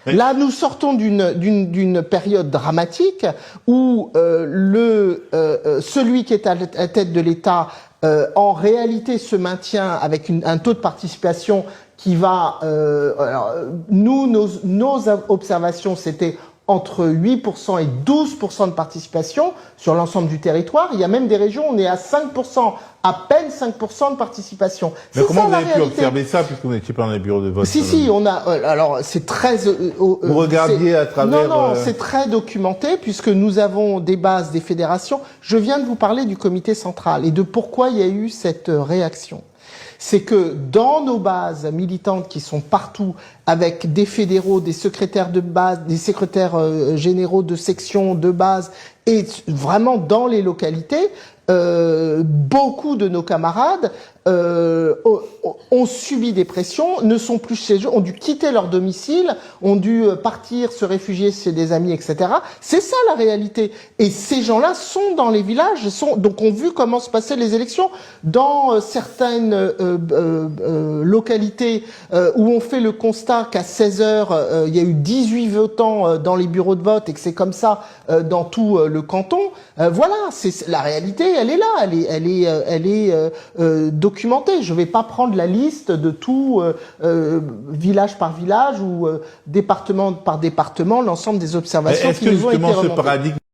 Oui. Là, nous sortons d'une période dramatique où celui qui est à la tête de l'État, en réalité, se maintient avec un taux de participation qui va... alors, nos observations, c'était entre 8% et 12% de participation sur l'ensemble du territoire. Il y a même des régions où on est à 5%, à peine 5% de participation. Mais comment vous avez pu observer ça puisque vous n'étiez pas dans les bureaux de vote? Si, on a... alors, c'est très... vous regardiez à travers... Non, c'est très documenté puisque nous avons des bases des fédérations. Je viens de vous parler du comité central et de pourquoi il y a eu cette réaction. C'est que dans nos bases militantes qui sont partout, avec des fédéraux, des secrétaires de base, des secrétaires généraux de section, de base, et vraiment dans les localités, beaucoup de nos camarades ont subi des pressions, ne sont plus chez eux, ont dû quitter leur domicile, ont dû partir, se réfugier chez des amis, etc. C'est ça la réalité. Et ces gens-là sont dans les villages, donc ont vu comment se passaient les élections. Dans certaines localités où on fait le constat qu'à 16 heures, il y a eu 18 votants dans les bureaux de vote et que c'est comme ça dans tout le canton, voilà, c'est la réalité, elle est là, elle est documentée. Je ne vais pas prendre la liste de tout village par village ou département par département, l'ensemble des observations qui nous ont été remontées. Est-ce que justement ce paradigme